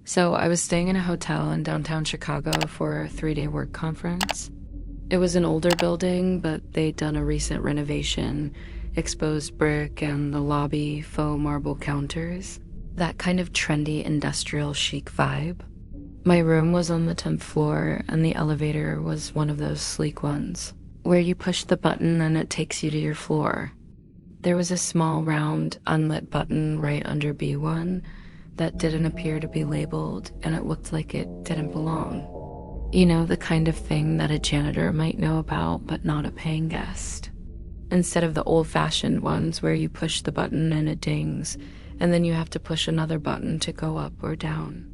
So I was staying in a hotel in downtown Chicago for a 3-day work conference. It was an older building, but they'd done a recent renovation, exposed brick and the lobby faux marble counters. That kind of trendy industrial chic vibe. My room was on the 10th floor, and the elevator was one of those sleek ones, where you push the button and it takes you to your floor. There was a small, round, unlit button right under B1 that didn't appear to be labeled, and it looked like it didn't belong. You know, the kind of thing that a janitor might know about, but not a paying guest. Instead of the old-fashioned ones where you push the button and it dings, and then you have to push another button to go up or down.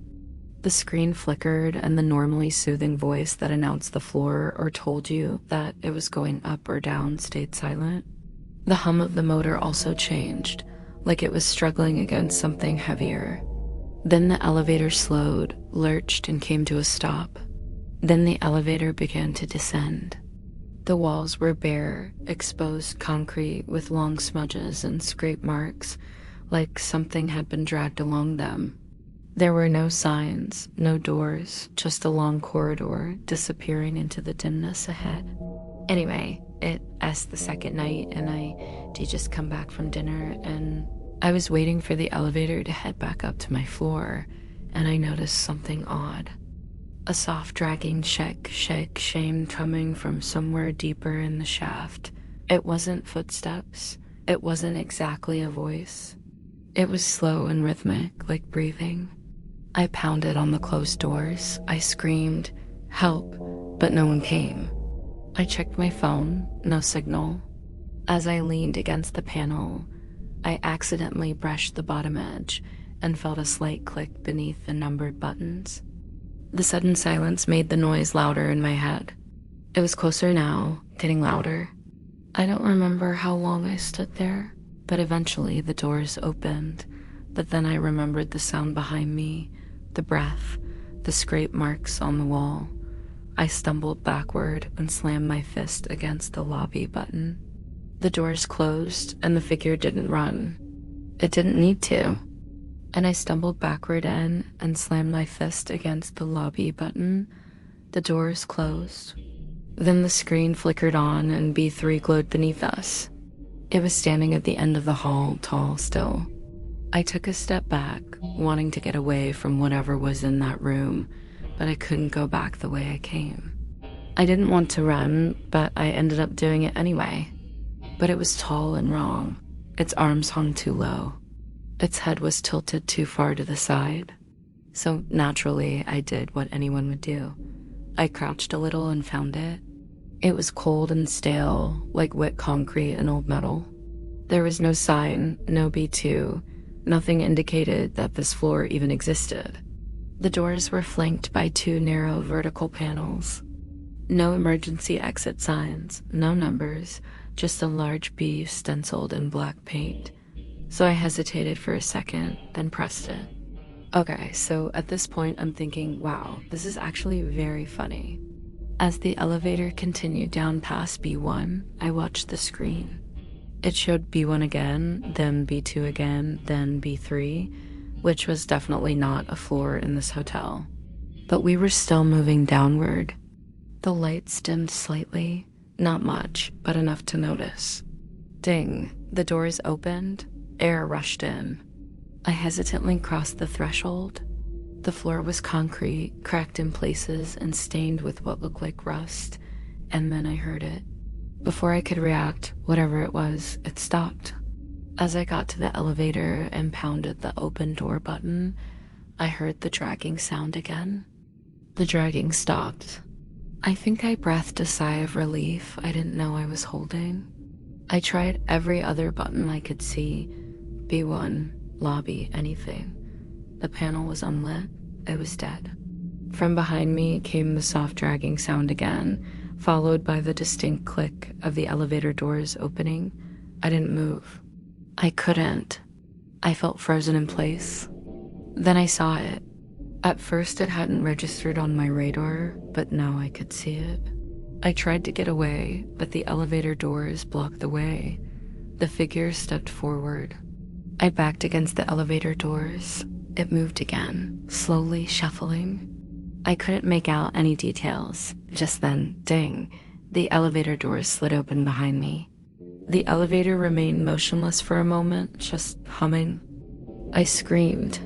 The screen flickered, and the normally soothing voice that announced the floor or told you that it was going up or down stayed silent. The hum of the motor also changed, like it was struggling against something heavier. Then the elevator slowed, lurched, and came to a stop. Then the elevator began to descend. The walls were bare, exposed concrete with long smudges and scrape marks, like something had been dragged along them. There were no signs, no doors, just a long corridor disappearing into the dimness ahead. Anyway, it's the second night, and I did just come back from dinner, and I was waiting for the elevator to head back up to my floor, and I noticed something odd. A soft dragging shake, shame coming from somewhere deeper in the shaft. It wasn't footsteps. It wasn't exactly a voice. It was slow and rhythmic, like breathing. I pounded on the closed doors. I screamed, "Help," but no one came. I checked my phone, no signal. As I leaned against the panel, I accidentally brushed the bottom edge and felt a slight click beneath the numbered buttons. The sudden silence made the noise louder in my head. It was closer now, getting louder. I don't remember how long I stood there, but eventually the doors opened. But then I remembered the sound behind me, the breath, the scrape marks on the wall. I stumbled backward and slammed my fist against the lobby button. The doors closed, and the figure didn't run. It didn't need to. And I stumbled backward in and slammed my fist against the lobby button. The doors closed. Then the screen flickered on, and B3 glowed beneath us. It was standing at the end of the hall, tall still. I took a step back, wanting to get away from whatever was in that room, but I couldn't go back the way I came. I didn't want to run, but I ended up doing it anyway. But it was tall and wrong. Its arms hung too low. Its head was tilted too far to the side. So naturally, I did what anyone would do. I crouched a little and found it. It was cold and stale, like wet concrete and old metal. There was no sign, no B2. Nothing indicated that this floor even existed. The doors were flanked by 2 narrow vertical panels. No emergency exit signs, no numbers, just a large B stenciled in black paint. So I hesitated for a second, then pressed it. Okay, so at this point I'm thinking, wow, this is actually very funny. As the elevator continued down past B1, I watched the screen. It showed B1 again, then B2 again, then B3, which was definitely not a floor in this hotel. But we were still moving downward. The lights dimmed slightly, not much, but enough to notice. Ding, the doors opened, air rushed in. I hesitantly crossed the threshold. The floor was concrete, cracked in places and stained with what looked like rust, and then I heard it. Before I could react, whatever it was, it stopped. As I got to the elevator and pounded the open door button, I heard the dragging sound again. The dragging stopped. I think I breathed a sigh of relief I didn't know I was holding. I tried every other button I could see. B1, lobby, anything. The panel was unlit. It was dead. From behind me came the soft dragging sound again, followed by the distinct click of the elevator doors opening. I didn't move. I couldn't. I felt frozen in place. Then I saw it. At first it hadn't registered on my radar, but now I could see it. I tried to get away, but the elevator doors blocked the way. The figure stepped forward. I backed against the elevator doors. It moved again, slowly shuffling. I couldn't make out any details. Just then, ding, the elevator doors slid open behind me. The elevator remained motionless for a moment, just humming. I screamed,